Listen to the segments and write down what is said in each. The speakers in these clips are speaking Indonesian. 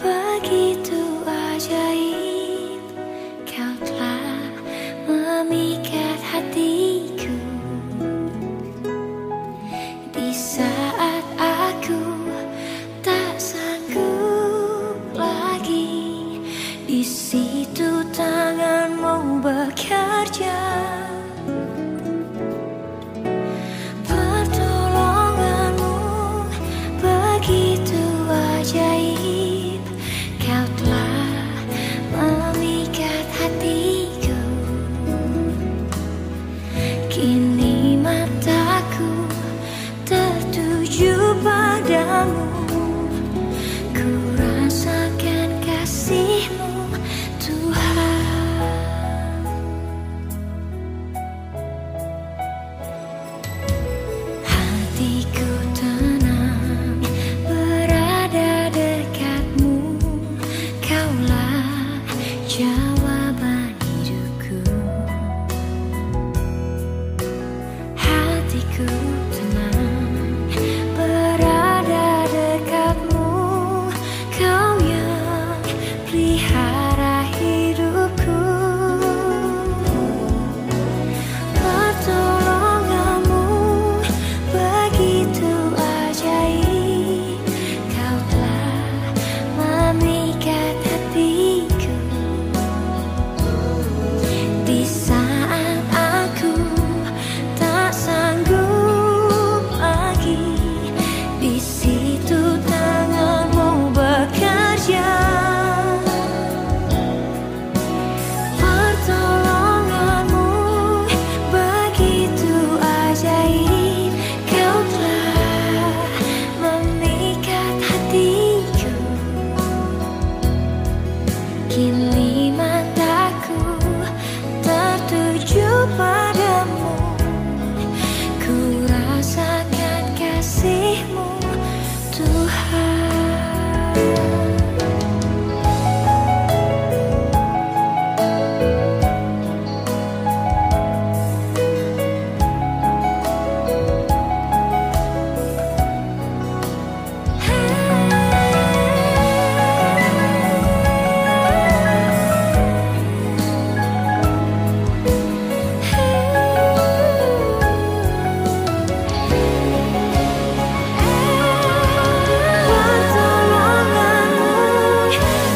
begitu ajaib, kau telah memikat hatiku. Di saat aku tak sanggup lagi, di situ tanganmu bekerja. Pertolonganmu begitu ajaib, kau telah memikat hatiku. Kini mataku tertuju padamu, ku rasakan kasih-Mu Tuhan. Hatiku tenang berada dekat-Mu, Kaulah jawaban hidupku. Hatiku tenang berada dekat-Mu, Kau yang pelihara hidupku. Pertolonganmu begitu ajaib, Kau telah memikat hatiku. Di saat aku tak sanggup lagi, di situ tanganmu bekerja. Pertolonganmu begitu ajaib, kau telah memikat hatiku. Kini mataku tertuju padamu, ku rasakan kasih-Mu Tuhan. Pertolonganmu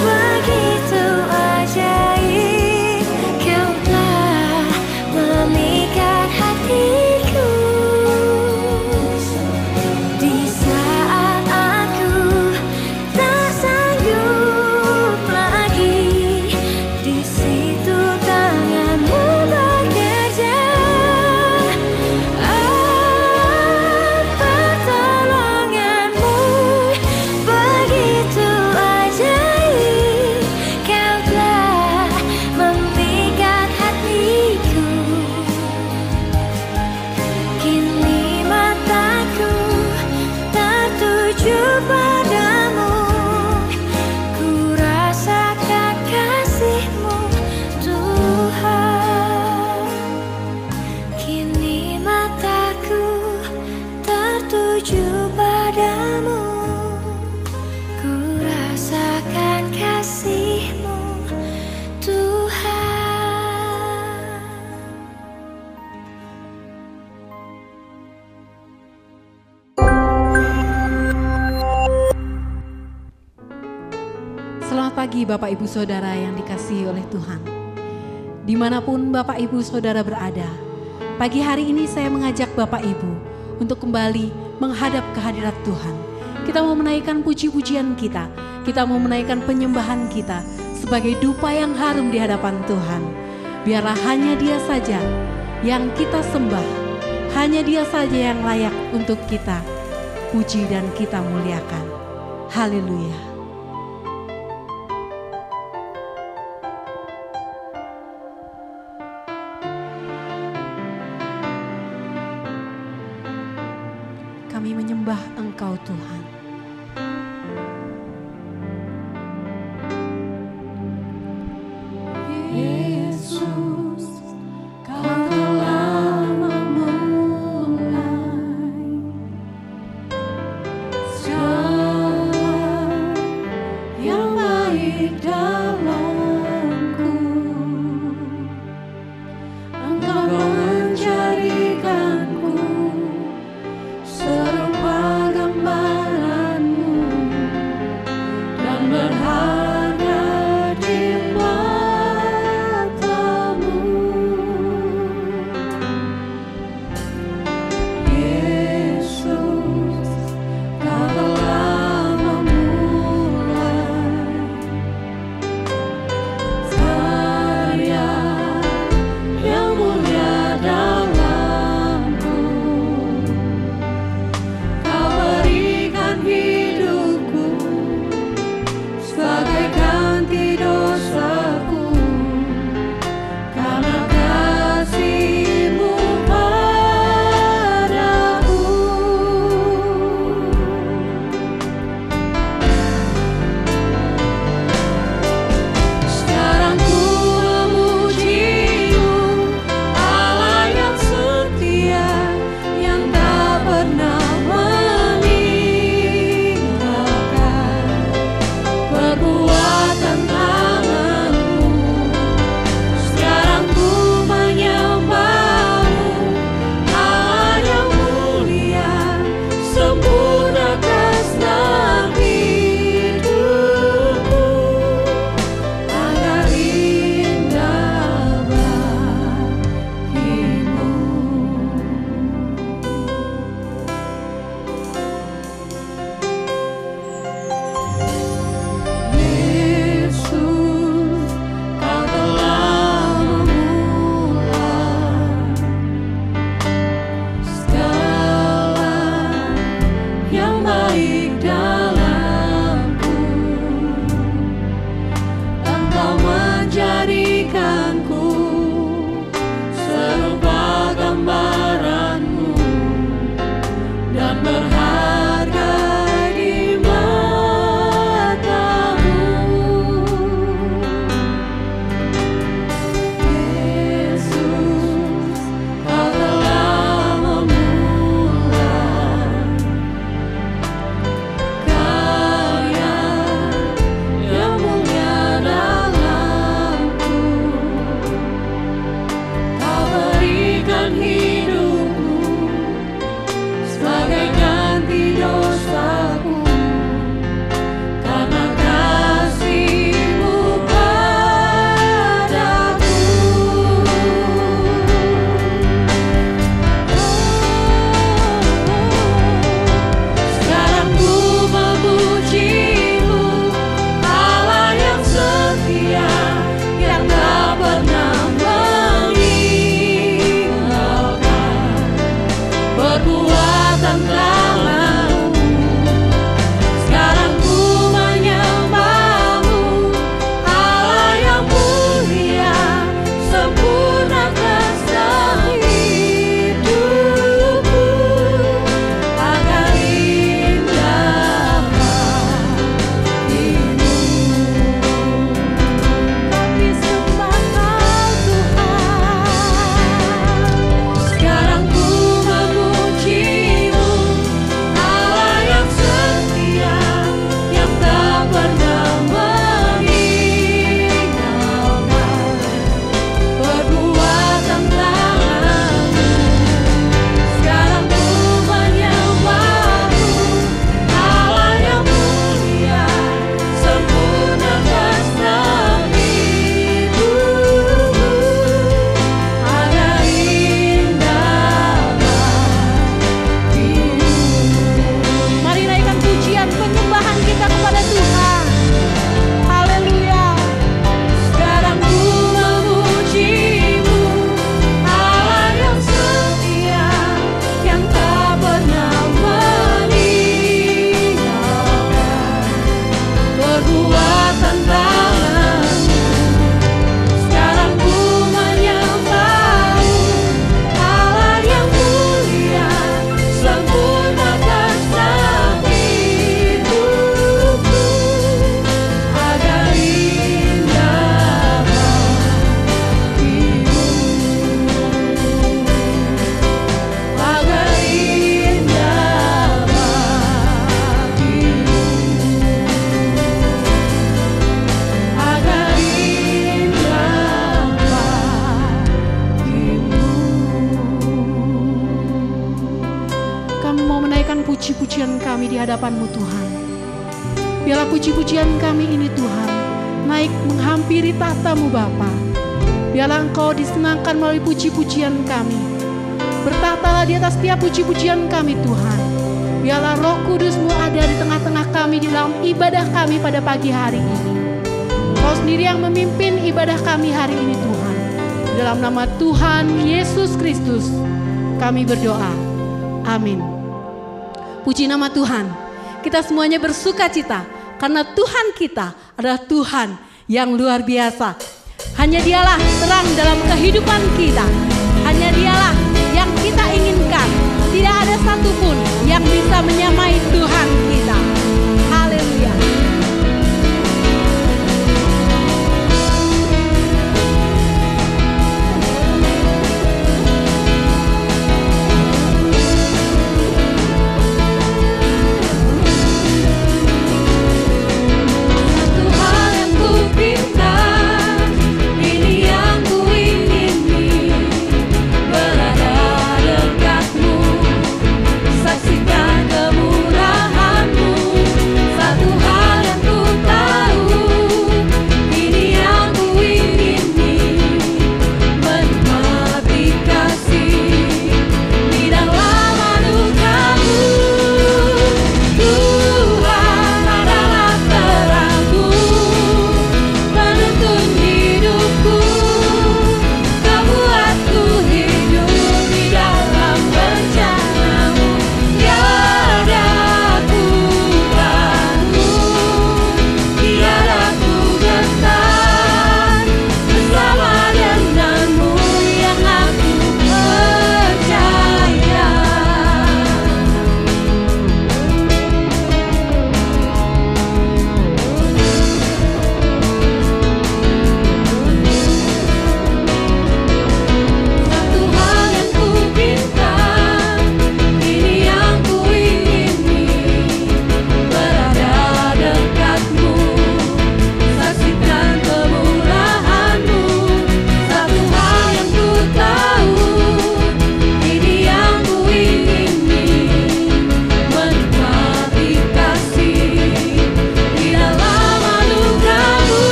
begitu ajaib, kau telah memikat hatiku. Di saat aku tak sanggup lagi, di situ tanganmu bekerja. Pertolonganmu begitu ajaib, kau telah memikat hatiku. Kini mataku tertuju padamu, ku rasakan kasih-Mu Tuhan. Kini mataku tertuju padamu, ku rasakan kasih-Mu Tuhan. Selamat pagi Bapak Ibu Saudara yang dikasihi oleh Tuhan. Dimanapun Bapak Ibu Saudara berada, pagi hari ini saya mengajak Bapak Ibu untuk kembali menghadap kehadirat Tuhan. Kita mau menaikkan puji-pujian kita mau menaikkan penyembahan kita sebagai dupa yang harum di hadapan Tuhan. Biarlah hanya Dia saja yang kita sembah, hanya Dia saja yang layak untuk kita puji dan kita muliakan. Haleluya. Kami menyembah Engkau Tuhan. Yesus, Kau telah memulai segala baik dalamku. Engkau menjadikanku serupa gambaran-Mu dan berharga di mata-Mu. Yesus, Kau telah memulai karya yang mulia dalamku. Kau berikan hidupku sebagai ganti dosaku, karena kasih-Mu padaku. Sekarang ku memuji-Mu, Allah yang setia, yang tak pernah meninggalkan perbuatan tangan-Mu. Sekarang ku menyembah-Mu, Allah yang mulia, sempurnakan senam hidupku agar indah bagimu. Yesus, Kau telah memulai segala yang baik dalamku. Engkau menjadikanku serupa gambaran-Mu dan berharga di mata-Mu. Yesus, Kau telah memulai karya yang mulia dalamku. di hadapan-Mu Tuhan. Biarlah puji-pujian kami ini Tuhan naik menghampiri tahta-Mu Bapa. Biarlah Engkau disenangkan melalui puji-pujian kami. Bertahtalah di atas setiap puji-pujian kami Tuhan. Biarlah Roh Kudus-Mu ada di tengah-tengah kami di dalam ibadah kami pada pagi hari ini. Kau sendiri yang memimpin ibadah kami hari ini Tuhan. Di dalam nama Tuhan Yesus Kristus kami berdoa. Amin. Puji nama Tuhan. Kita semuanya bersuka cita karena Tuhan kita adalah Tuhan yang luar biasa. Hanya Dialah terang dalam kehidupan kita. Hanya Dialah yang kita inginkan. Tidak ada satupun yang bisa menyamai Tuhan kita. Haleluya. Saksikan kemurahan-Mu.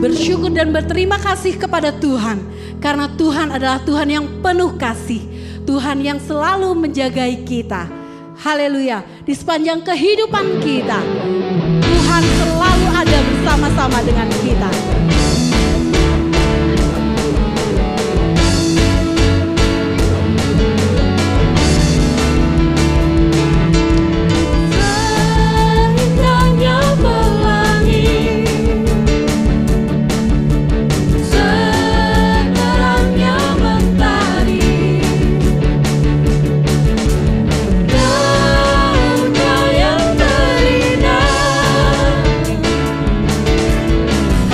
bersyukur dan berterima kasih kepada Tuhan. Karena Tuhan adalah Tuhan yang penuh kasih. Tuhan yang selalu menjagai kita. Haleluya. Di sepanjang kehidupan kita, Tuhan selalu ada bersama-sama dengan kita.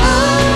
Oh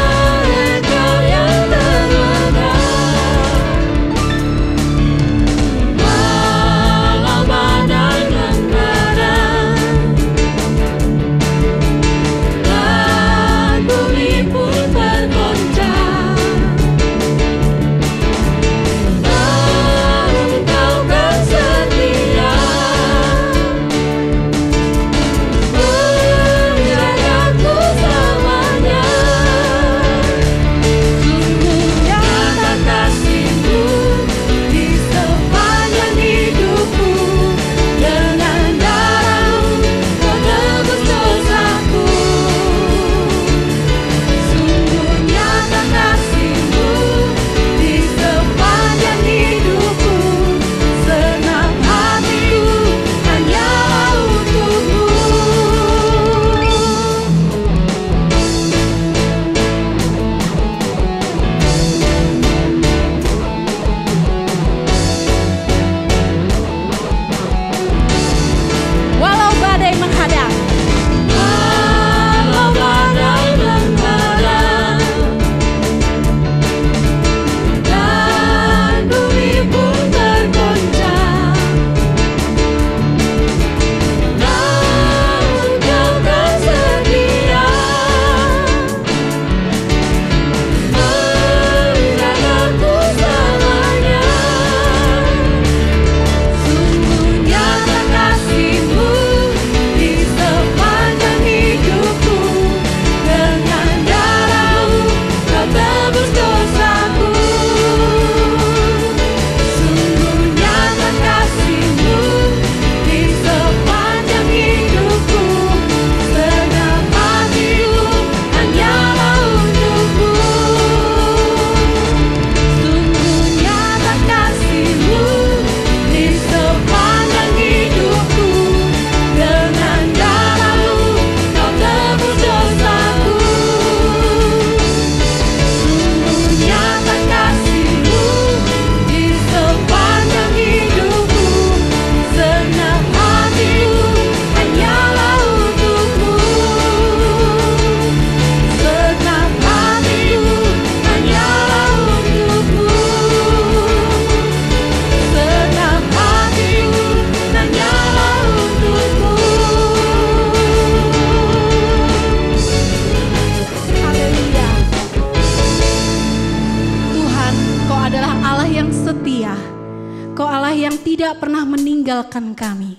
meninggalkan kami.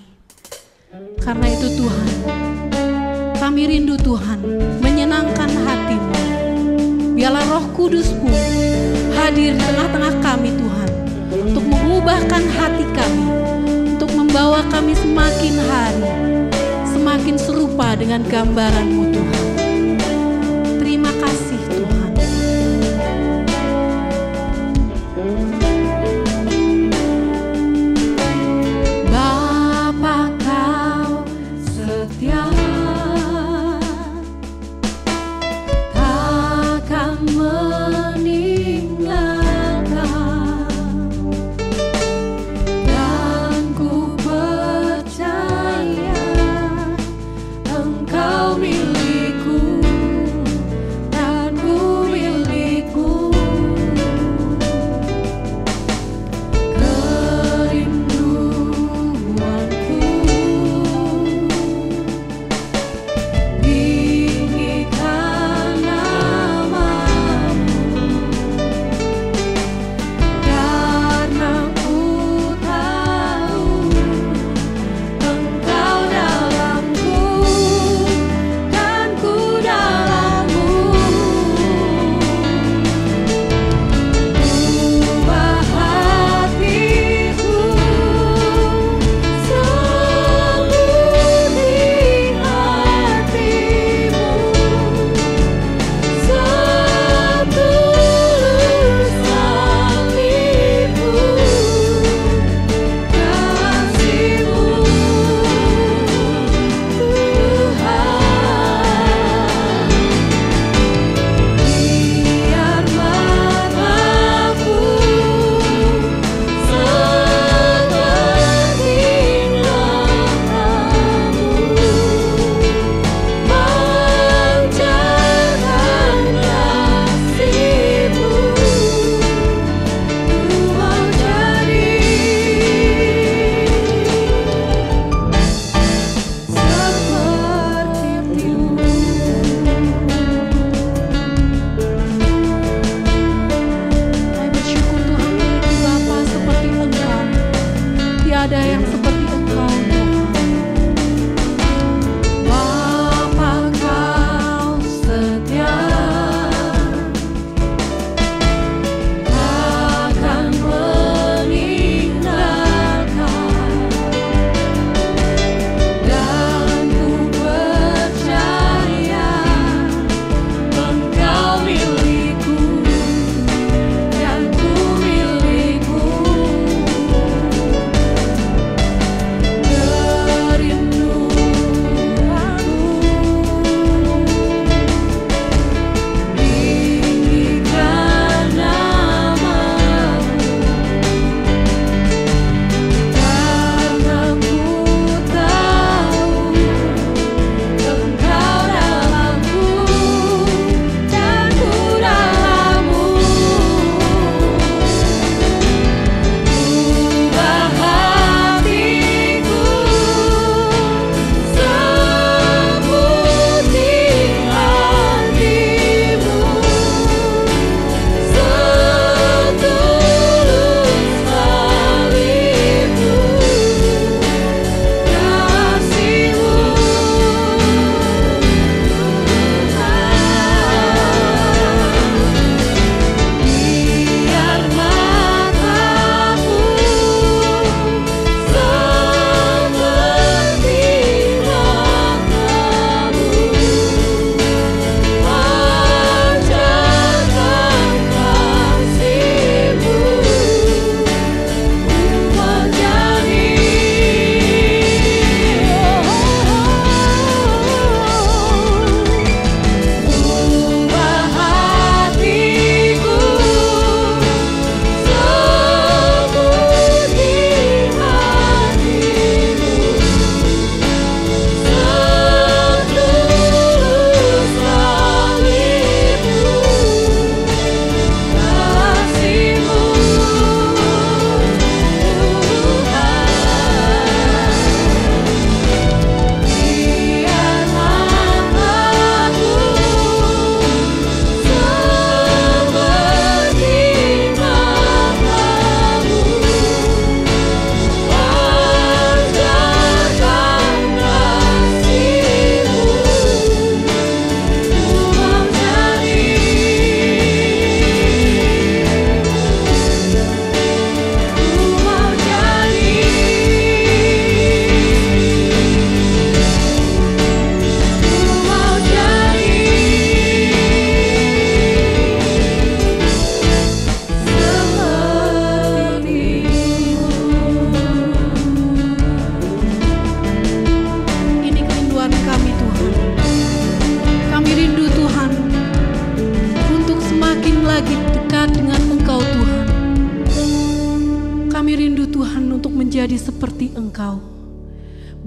Karena itu Tuhan, kami rindu Tuhan menyenangkan hati-Mu. Biarlah Roh Kudus-Mu hadir di tengah-tengah kami Tuhan, untuk mengubahkan hati kami, untuk membawa kami semakin hari semakin serupa dengan gambaran-Mu Tuhan. Terima kasih Tuhan. Bapa, Kau setia, takkan meninggalkan, dan ku percaya Engkau milikku.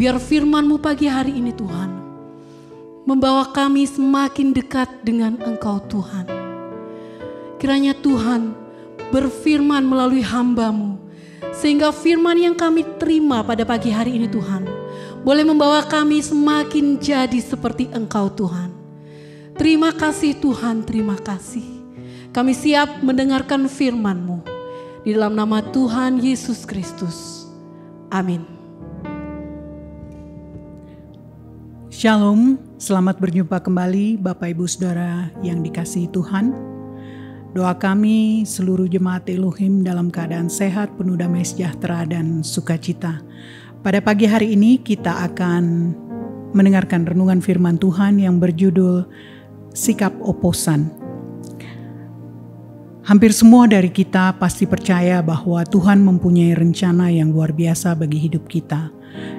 Biar firman-Mu pagi hari ini Tuhan membawa kami semakin dekat dengan Engkau Tuhan. Kiranya Tuhan berfirman melalui hamba-Mu, sehingga firman yang kami terima pada pagi hari ini Tuhan boleh membawa kami semakin jadi seperti Engkau Tuhan. Terima kasih Tuhan, terima kasih. Kami siap mendengarkan firman-Mu. Di dalam nama Tuhan Yesus Kristus. Amin. Shalom, selamat berjumpa kembali Bapak Ibu Saudara yang dikasihi Tuhan. Doa kami seluruh jemaat Elohim dalam keadaan sehat, penuh damai sejahtera dan sukacita. Pada pagi hari ini kita akan mendengarkan renungan firman Tuhan yang berjudul Sikap Oposan. Hampir semua dari kita pasti percaya bahwa Tuhan mempunyai rencana yang luar biasa bagi hidup kita.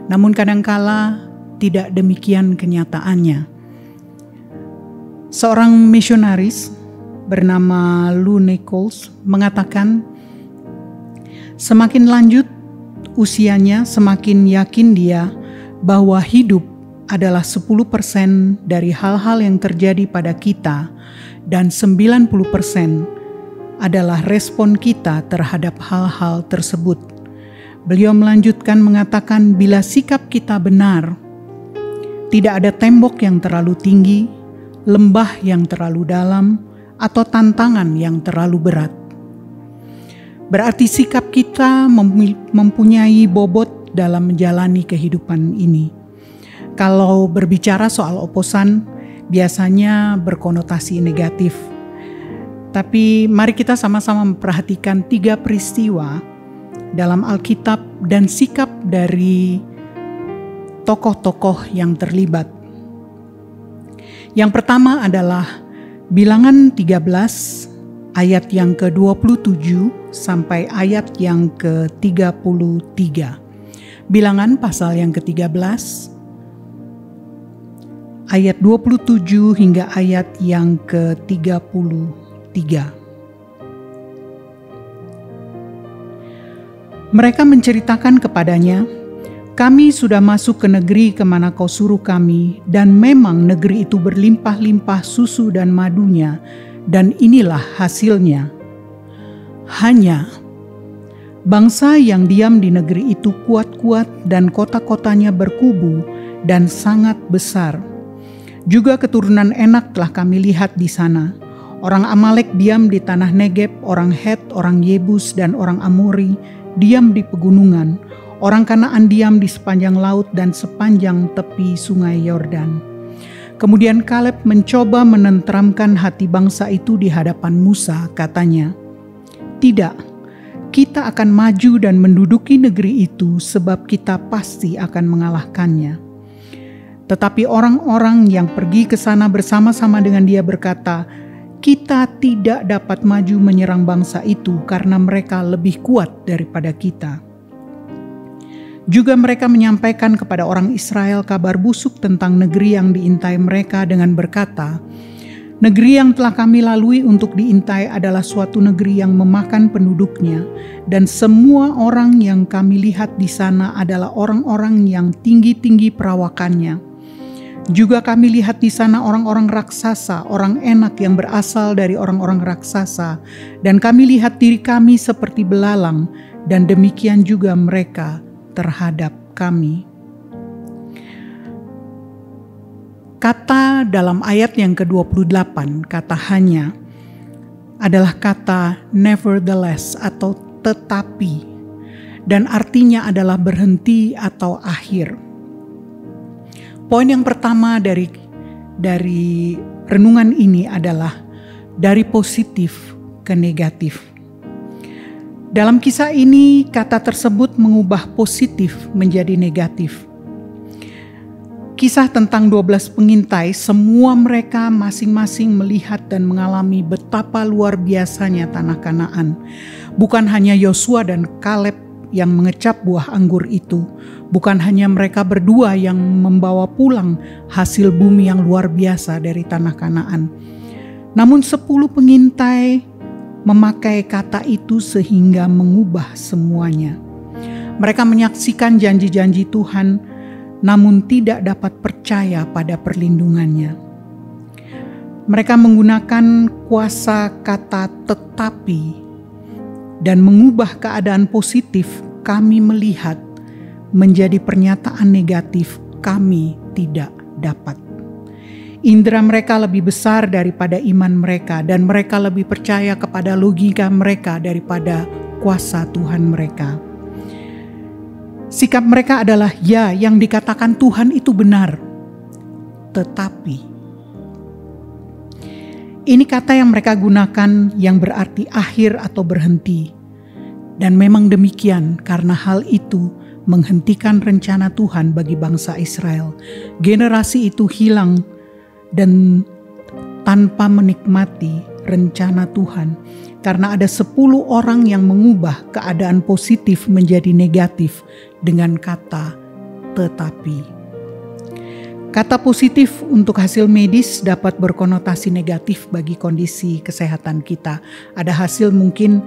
Namun kadangkala tidak demikian kenyataannya. Seorang misionaris bernama Lou Nichols mengatakan, semakin lanjut usianya, semakin yakin dia bahwa hidup adalah 10% dari hal-hal yang terjadi pada kita dan 90% adalah respon kita terhadap hal-hal tersebut. Beliau melanjutkan mengatakan, bila sikap kita benar, tidak ada tembok yang terlalu tinggi, lembah yang terlalu dalam, atau tantangan yang terlalu berat. Berarti sikap kita mempunyai bobot dalam menjalani kehidupan ini. Kalau berbicara soal oposan, biasanya berkonotasi negatif. Tapi mari kita sama-sama memperhatikan 3 peristiwa dalam Alkitab dan sikap dari tokoh-tokoh yang terlibat. Yang pertama adalah Bilangan 13 ayat yang ke-27 sampai ayat yang ke-33. Bilangan pasal yang ke-13 ayat 27 hingga ayat yang ke-33. Mereka menceritakan kepadanya, kami sudah masuk ke negeri kemana kau suruh kami, dan memang negeri itu berlimpah-limpah susu dan madunya, dan inilah hasilnya. Hanya bangsa yang diam di negeri itu kuat-kuat dan kota-kotanya berkubu dan sangat besar. Juga keturunan Enak telah kami lihat di sana. Orang Amalek diam di tanah Negeb, orang Het, orang Yebus, dan orang Amori diam di pegunungan. Orang Kanaan diam di sepanjang laut dan sepanjang tepi sungai Yordan. Kemudian Kaleb mencoba menenteramkan hati bangsa itu di hadapan Musa, katanya, tidak, kita akan maju dan menduduki negeri itu sebab kita pasti akan mengalahkannya. Tetapi orang-orang yang pergi ke sana bersama-sama dengan dia berkata, kita tidak dapat maju menyerang bangsa itu karena mereka lebih kuat daripada kita. Juga mereka menyampaikan kepada orang Israel kabar busuk tentang negeri yang diintai mereka dengan berkata, negeri yang telah kami lalui untuk diintai adalah suatu negeri yang memakan penduduknya, dan semua orang yang kami lihat di sana adalah orang-orang yang tinggi-tinggi perawakannya. Juga kami lihat di sana orang-orang raksasa, orang Enak yang berasal dari orang-orang raksasa, dan kami lihat diri kami seperti belalang, dan demikian juga mereka terhadap kami. Kata dalam ayat yang ke-28, kata hanya, adalah kata nevertheless atau tetapi, dan artinya adalah berhenti atau akhir. Poin yang pertama dari renungan ini adalah dari positif ke negatif. Dalam kisah ini, kata tersebut mengubah positif menjadi negatif. Kisah tentang 12 pengintai, semua mereka masing-masing melihat dan mengalami betapa luar biasanya tanah Kanaan. Bukan hanya Yosua dan Kaleb yang mengecap buah anggur itu. Bukan hanya mereka berdua yang membawa pulang hasil bumi yang luar biasa dari tanah Kanaan. Namun 10 pengintai memakai kata itu sehingga mengubah semuanya. Mereka menyaksikan janji-janji Tuhan namun tidak dapat percaya pada perlindungannya. Mereka menggunakan kuasa kata tetapi dan mengubah keadaan positif kami melihat menjadi pernyataan negatif kami tidak dapat. Indera mereka lebih besar daripada iman mereka dan mereka lebih percaya kepada logika mereka daripada kuasa Tuhan mereka. Sikap mereka adalah ya, yang dikatakan Tuhan itu benar. Tetapi ini kata yang mereka gunakan yang berarti akhir atau berhenti. Dan memang demikian, karena hal itu menghentikan rencana Tuhan bagi bangsa Israel. Generasi itu hilang dan tanpa menikmati rencana Tuhan. Karena ada 10 orang yang mengubah keadaan positif menjadi negatif dengan kata tetapi. Kata positif untuk hasil medis dapat berkonotasi negatif bagi kondisi kesehatan kita. Ada hasil mungkin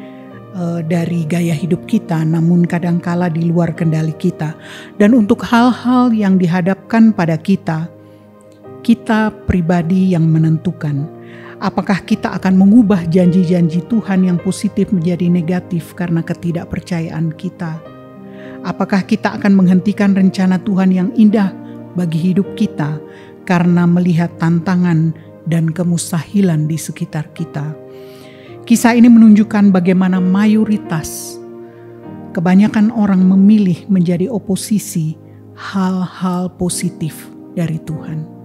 dari gaya hidup kita, namun kadangkala di luar kendali kita. Dan untuk hal-hal yang dihadapkan pada kita pribadi yang menentukan. Apakah kita akan mengubah janji-janji Tuhan yang positif menjadi negatif karena ketidakpercayaan kita? Apakah kita akan menghentikan rencana Tuhan yang indah bagi hidup kita karena melihat tantangan dan kemustahilan di sekitar kita? Kisah ini menunjukkan bagaimana mayoritas, kebanyakan orang memilih menjadi oposisi hal-hal positif dari Tuhan.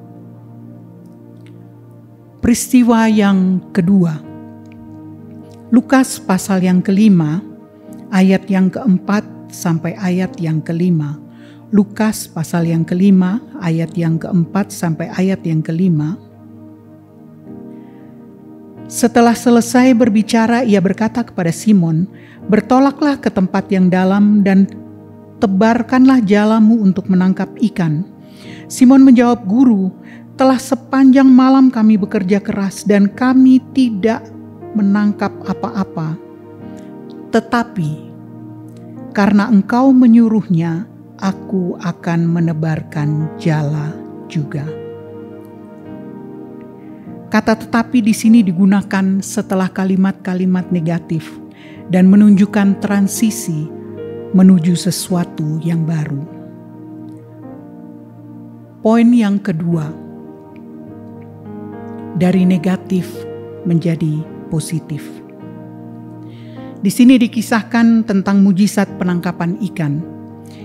Peristiwa yang kedua, Lukas pasal yang ke-5, ayat yang ke-4 sampai ayat yang ke-5. Lukas pasal yang ke-5, ayat yang ke-4 sampai ayat yang ke-5. Setelah selesai berbicara, ia berkata kepada Simon, "Bertolaklah ke tempat yang dalam dan tebarkanlah jalamu untuk menangkap ikan." Simon menjawab, "Guru, telah sepanjang malam kami bekerja keras dan kami tidak menangkap apa-apa. Tetapi karena Engkau menyuruhnya, aku akan menebarkan jala juga." Kata tetapi di sini digunakan setelah kalimat-kalimat negatif dan menunjukkan transisi menuju sesuatu yang baru. Poin yang kedua, dari negatif menjadi positif. Di sini dikisahkan tentang mujizat penangkapan ikan.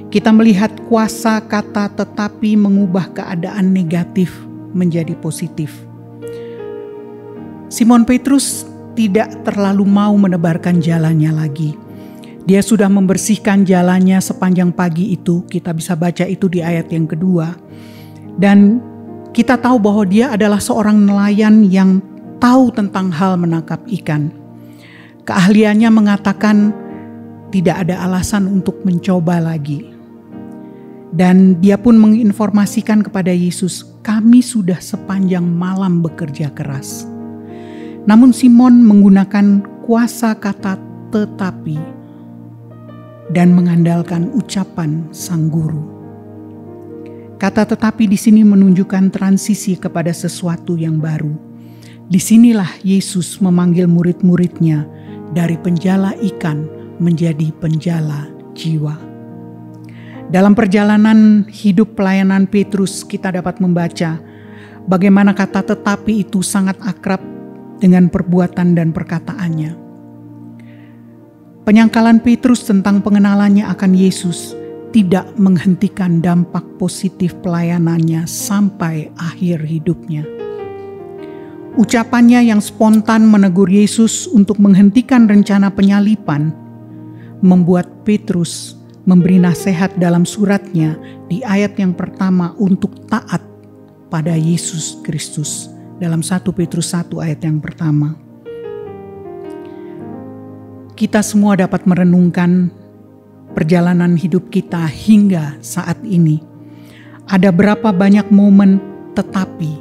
Kita melihat kuasa kata tetapi mengubah keadaan negatif menjadi positif. Simon Petrus tidak terlalu mau menebarkan jalannya lagi. Dia sudah membersihkan jalannya sepanjang pagi itu. Kita bisa baca itu di ayat yang kedua. Dan kita tahu bahwa dia adalah seorang nelayan yang tahu tentang hal menangkap ikan. Keahliannya mengatakan tidak ada alasan untuk mencoba lagi. Dan dia pun menginformasikan kepada Yesus, "Kami sudah sepanjang malam bekerja keras." Namun Simon menggunakan kuasa kata tetapi dan mengandalkan ucapan sang guru. Kata tetapi di sini menunjukkan transisi kepada sesuatu yang baru. Disinilah Yesus memanggil murid-muridnya dari penjala ikan menjadi penjala jiwa. Dalam perjalanan hidup pelayanan Petrus, kita dapat membaca bagaimana kata tetapi itu sangat akrab dengan perbuatan dan perkataannya. Penyangkalan Petrus tentang pengenalannya akan Yesus tidak menghentikan dampak positif pelayanannya sampai akhir hidupnya. Ucapannya yang spontan menegur Yesus untuk menghentikan rencana penyaliban membuat Petrus memberi nasihat dalam suratnya di ayat yang pertama untuk taat pada Yesus Kristus. Dalam 1 Petrus 1 ayat yang pertama. Kita semua dapat merenungkan perjalanan hidup kita hingga saat ini. Ada berapa banyak momen tetapi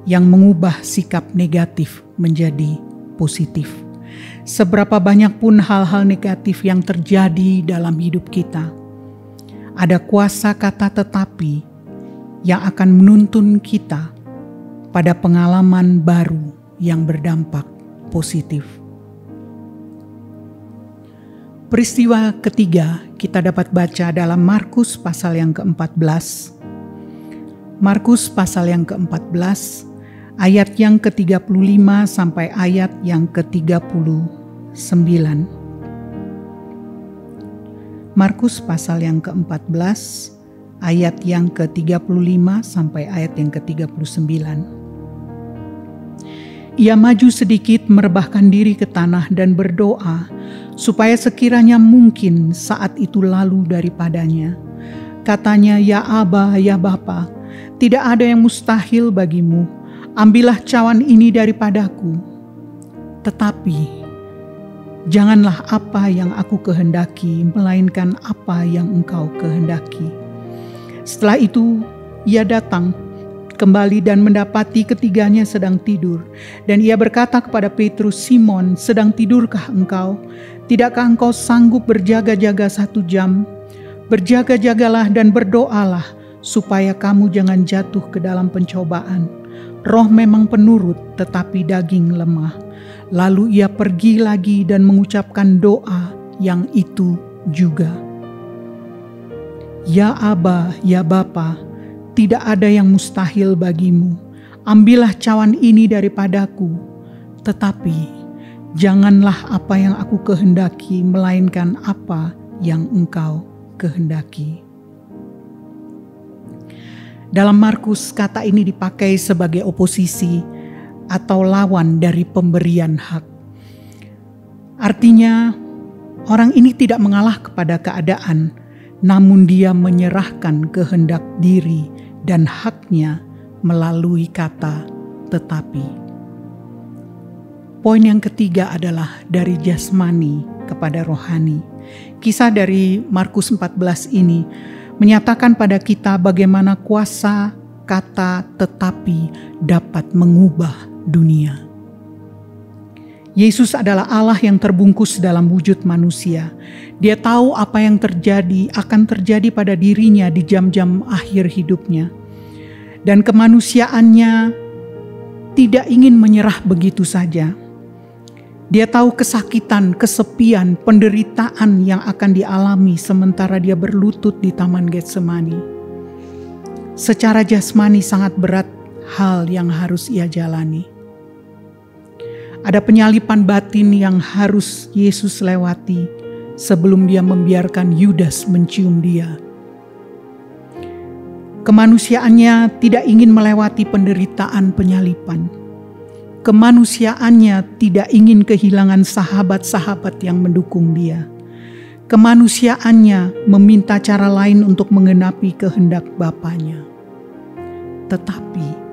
yang mengubah sikap negatif menjadi positif. Seberapa banyak pun hal-hal negatif yang terjadi dalam hidup kita. Ada kuasa kata tetapi yang akan menuntun kita pada pengalaman baru yang berdampak positif. Peristiwa ketiga kita dapat baca dalam Markus pasal yang ke-14. Markus pasal yang ke-14 ayat yang ke-35 sampai ayat yang ke-39. Markus pasal yang ke-14 ayat yang ke-35 sampai ayat yang ke-39. Ia maju sedikit merebahkan diri ke tanah dan berdoa supaya sekiranya mungkin saat itu lalu daripadanya. Katanya, "Ya Aba, ya Bapa, tidak ada yang mustahil bagimu. Ambillah cawan ini daripadaku. Tetapi janganlah apa yang aku kehendaki, melainkan apa yang Engkau kehendaki." Setelah itu ia datang kembali dan mendapati ketiganya sedang tidur. Dan ia berkata kepada Petrus, "Simon, sedang tidurkah engkau? Tidakkah engkau sanggup berjaga-jaga 1 jam? Berjaga-jagalah dan berdoalah, supaya kamu jangan jatuh ke dalam pencobaan. Roh memang penurut, tetapi daging lemah." Lalu ia pergi lagi dan mengucapkan doa yang itu juga. "Ya Aba, ya Bapa, tidak ada yang mustahil bagimu. Ambillah cawan ini daripadaku. Tetapi janganlah apa yang aku kehendaki, melainkan apa yang Engkau kehendaki." Dalam Markus, kata ini dipakai sebagai oposisi atau lawan dari pemberian hak. Artinya, orang ini tidak mengalah kepada keadaan, namun dia menyerahkan kehendak diri dan haknya melalui kata tetapi. Poin yang ketiga adalah dari jasmani kepada rohani. Kisah dari Markus 14 ini menyatakan pada kita bagaimana kuasa kata tetapi dapat mengubah dunia. Yesus adalah Allah yang terbungkus dalam wujud manusia. Dia tahu apa yang akan terjadi pada dirinya di jam-jam akhir hidupnya. Dan kemanusiaannya tidak ingin menyerah begitu saja. Dia tahu kesakitan, kesepian, penderitaan yang akan dialami sementara dia berlutut di Taman Getsemani. Secara jasmani sangat berat hal yang harus ia jalani. Ada penyalipan batin yang harus Yesus lewati sebelum dia membiarkan Yudas mencium dia. Kemanusiaannya tidak ingin melewati penderitaan penyalipan. Kemanusiaannya tidak ingin kehilangan sahabat-sahabat yang mendukung dia. Kemanusiaannya meminta cara lain untuk menggenapi kehendak Bapanya. Tetapi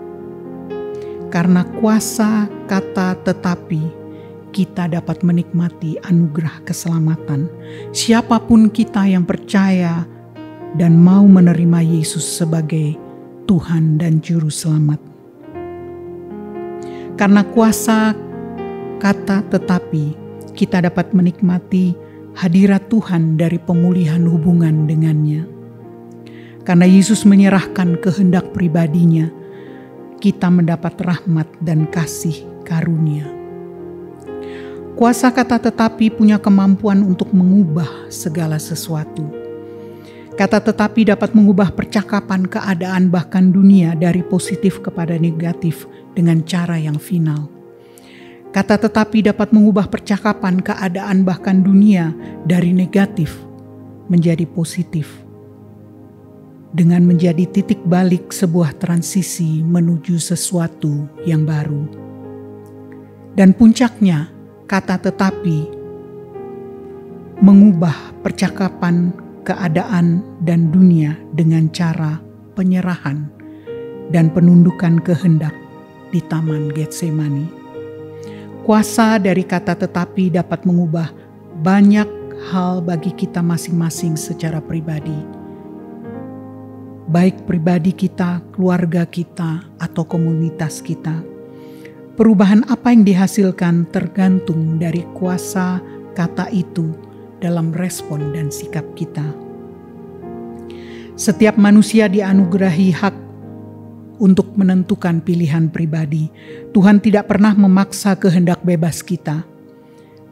karena kuasa kata tetapi, kita dapat menikmati anugerah keselamatan. Siapapun kita yang percaya dan mau menerima Yesus sebagai Tuhan dan Juru Selamat. Karena kuasa kata tetapi, kita dapat menikmati hadirat Tuhan dari pemulihan hubungan dengannya. Karena Yesus menyerahkan kehendak pribadinya, kita mendapat rahmat dan kasih karunia. Kuasa kata tetapi punya kemampuan untuk mengubah segala sesuatu. Kata tetapi dapat mengubah percakapan, keadaan, bahkan dunia dari positif kepada negatif dengan cara yang final. Kata tetapi dapat mengubah percakapan, keadaan, bahkan dunia dari negatif menjadi positif, dengan menjadi titik balik sebuah transisi menuju sesuatu yang baru. Dan puncaknya, kata tetapi mengubah percakapan, keadaan, dan dunia dengan cara penyerahan dan penundukan kehendak di Taman Getsemani. Kuasa dari kata tetapi dapat mengubah banyak hal bagi kita masing-masing secara pribadi. Baik pribadi kita, keluarga kita, atau komunitas kita. Perubahan apa yang dihasilkan tergantung dari kuasa kata itu dalam respon dan sikap kita. Setiap manusia dianugerahi hak untuk menentukan pilihan pribadi. Tuhan tidak pernah memaksa kehendak bebas kita,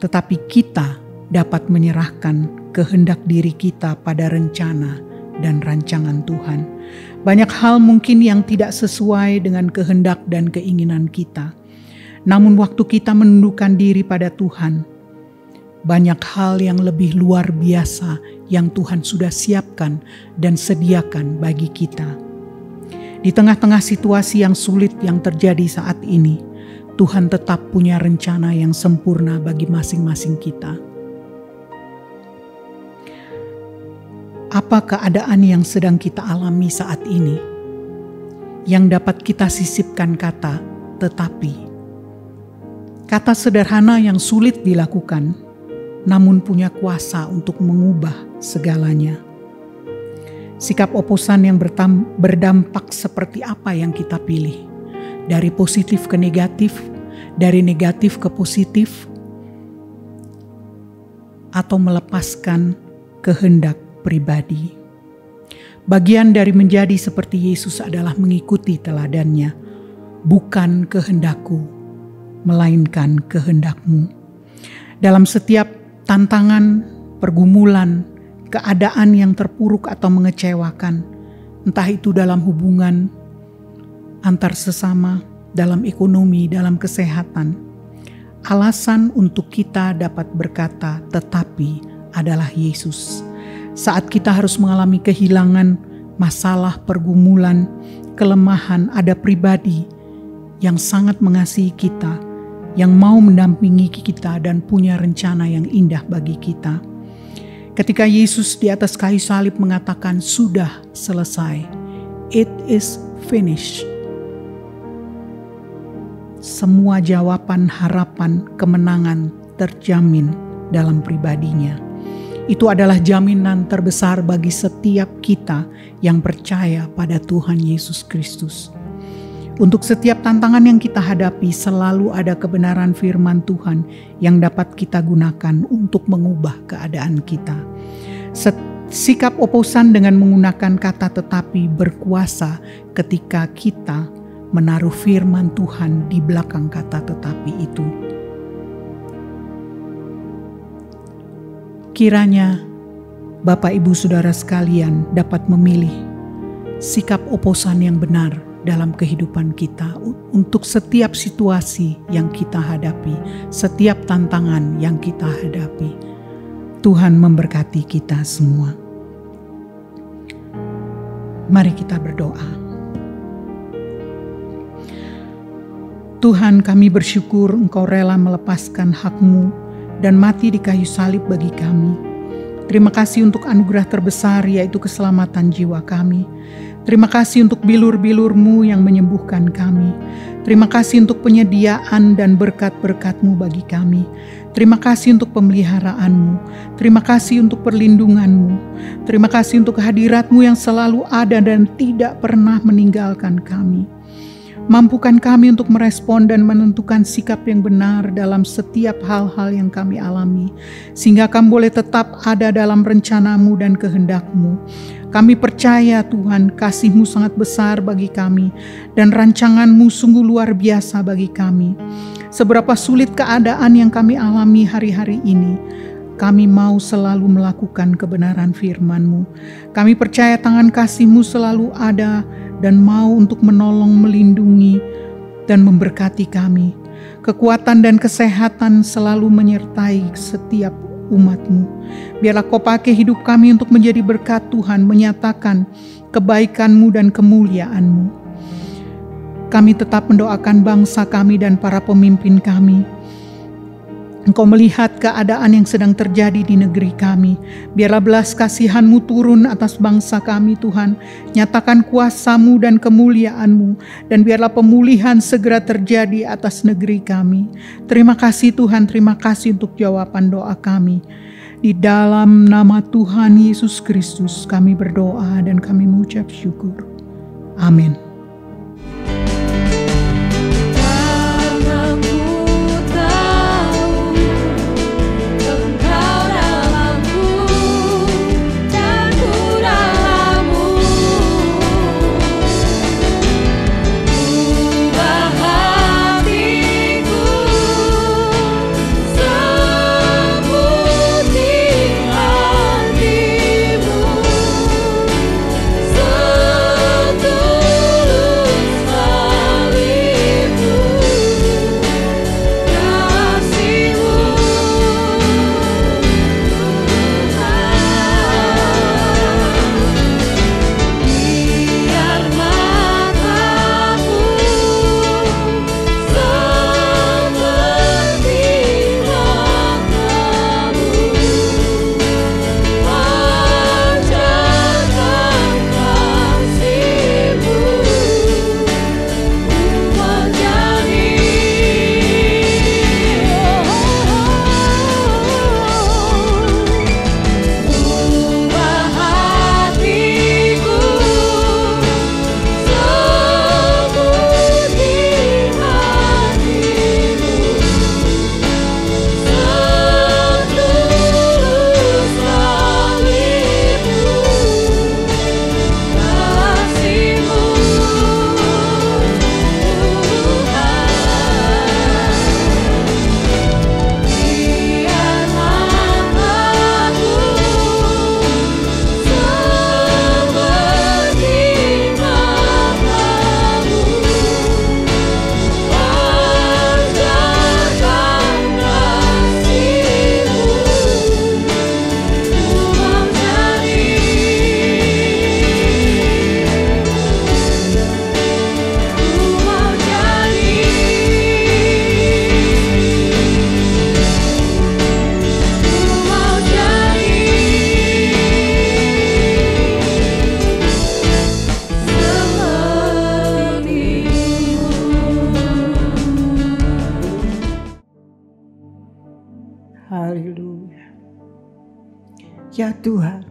tetapi kita dapat menyerahkan kehendak diri kita pada rencana dan rancangan Tuhan. Banyak hal mungkin yang tidak sesuai dengan kehendak dan keinginan kita. Namun waktu kita menundukkan diri pada Tuhan, banyak hal yang lebih luar biasa yang Tuhan sudah siapkan dan sediakan bagi kita. Di tengah-tengah situasi yang sulit yang terjadi saat ini, Tuhan tetap punya rencana yang sempurna bagi masing-masing kita. Apa keadaan yang sedang kita alami saat ini yang dapat kita sisipkan kata "tetapi"? Kata sederhana yang sulit dilakukan, namun punya kuasa untuk mengubah segalanya. Sikap oposan yang berdampak seperti apa yang kita pilih? Dari positif ke negatif, dari negatif ke positif, atau melepaskan kehendak pribadi. Bagian dari menjadi seperti Yesus adalah mengikuti teladannya. Bukan kehendakku, melainkan kehendakmu. Dalam setiap tantangan, pergumulan, keadaan yang terpuruk atau mengecewakan, entah itu dalam hubungan antar sesama, dalam ekonomi, dalam kesehatan, alasan untuk kita dapat berkata tetapi adalah Yesus. Saat kita harus mengalami kehilangan, masalah, pergumulan, kelemahan, ada pribadi yang sangat mengasihi kita, yang mau mendampingi kita dan punya rencana yang indah bagi kita. Ketika Yesus di atas kayu salib mengatakan sudah selesai, it is finished. Semua jawaban, harapan, kemenangan terjamin dalam pribadinya. Itu adalah jaminan terbesar bagi setiap kita yang percaya pada Tuhan Yesus Kristus. Untuk setiap tantangan yang kita hadapi, selalu ada kebenaran firman Tuhan yang dapat kita gunakan untuk mengubah keadaan kita. Sikap oposan dengan menggunakan kata tetapi berkuasa ketika kita menaruh firman Tuhan di belakang kata tetapi itu. Kiranya Bapak Ibu Saudara sekalian dapat memilih sikap oposan yang benar dalam kehidupan kita untuk setiap situasi yang kita hadapi, setiap tantangan yang kita hadapi. Tuhan memberkati kita semua. Mari kita berdoa. Tuhan, kami bersyukur Engkau rela melepaskan hak-Mu dan mati di kayu salib bagi kami. Terima kasih untuk anugerah terbesar, yaitu keselamatan jiwa kami. Terima kasih untuk bilur-bilur-Mu yang menyembuhkan kami. Terima kasih untuk penyediaan dan berkat-berkat-Mu bagi kami. Terima kasih untuk pemeliharaan-Mu. Terima kasih untuk perlindungan-Mu. Terima kasih untuk hadirat-Mu yang selalu ada dan tidak pernah meninggalkan kami. Mampukan kami untuk merespon dan menentukan sikap yang benar dalam setiap hal-hal yang kami alami, sehingga kami boleh tetap ada dalam rencana-Mu dan kehendak-Mu. Kami percaya Tuhan, kasih-Mu sangat besar bagi kami, dan rancangan-Mu sungguh luar biasa bagi kami. Seberapa sulit keadaan yang kami alami hari-hari ini, kami mau selalu melakukan kebenaran firman-Mu. Kami percaya tangan kasih-Mu selalu ada dan mau untuk menolong, melindungi, dan memberkati kami. Kekuatan dan kesehatan selalu menyertai setiap umat-Mu. Biarlah Kau pakai hidup kami untuk menjadi berkat Tuhan, menyatakan kebaikan-Mu dan kemuliaan-Mu. Kami tetap mendoakan bangsa kami dan para pemimpin kami. Engkau melihat keadaan yang sedang terjadi di negeri kami. Biarlah belas kasihan-Mu turun atas bangsa kami Tuhan. Nyatakan kuasa-Mu dan kemuliaan-Mu. Dan biarlah pemulihan segera terjadi atas negeri kami. Terima kasih Tuhan, terima kasih untuk jawaban doa kami. Di dalam nama Tuhan Yesus Kristus kami berdoa dan kami mengucap syukur. Amin. Ya Tuhan,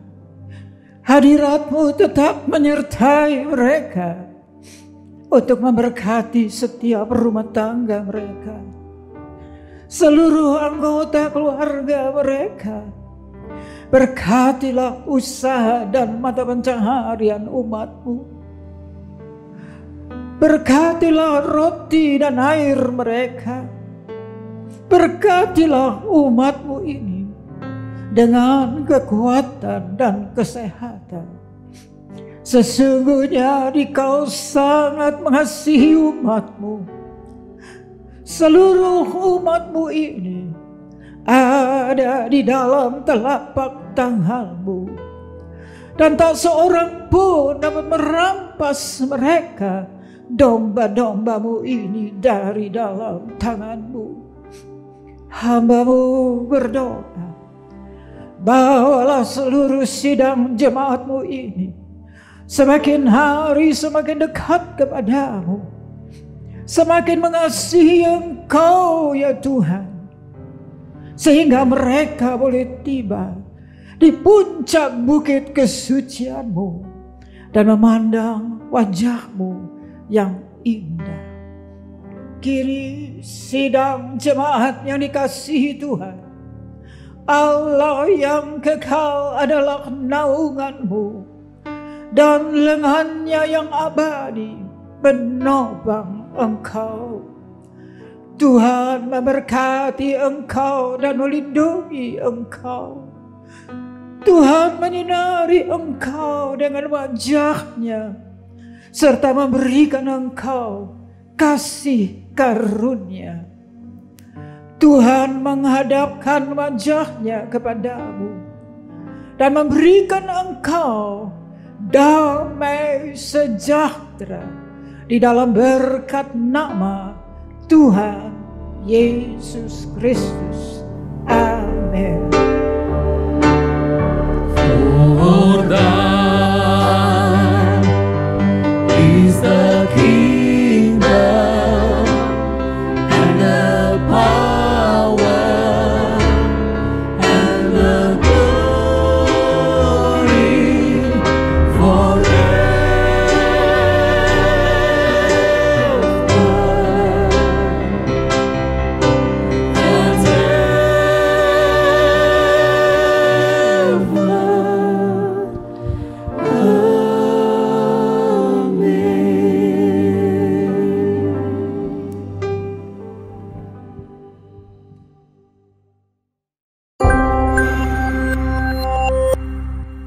hadirat-Mu tetap menyertai mereka untuk memberkati setiap rumah tangga mereka, seluruh anggota keluarga mereka. Berkatilah usaha dan mata pencaharian umat-Mu. Berkatilah roti dan air mereka. Berkatilah umat-Mu ini dengan kekuatan dan kesehatan. Sesungguhnya Dikau sangat mengasihi umat-Mu. Seluruh umat-Mu ini ada di dalam telapak tangan-Mu, dan tak seorang pun dapat merampas mereka, domba-domba-Mu ini, dari dalam tangan-Mu. Hamba-Mu berdoa, bawalah seluruh sidang jemaat-Mu ini semakin hari semakin dekat kepada-Mu, semakin mengasihi Engkau ya Tuhan, sehingga mereka boleh tiba di puncak bukit kesucian-Mu dan memandang wajah-Mu yang indah. Kini sidang jemaat yang dikasihi Tuhan, Allah yang kekal adalah naungan-Mu, dan lengannya yang abadi menopang Engkau. Tuhan memberkati Engkau dan melindungi Engkau. Tuhan menyinari Engkau dengan wajah-Nya, serta memberikan Engkau kasih karunia. Tuhan menghadapkan wajah-Nya kepadamu dan memberikan Engkau damai sejahtera di dalam berkat nama Tuhan Yesus Kristus. Amin.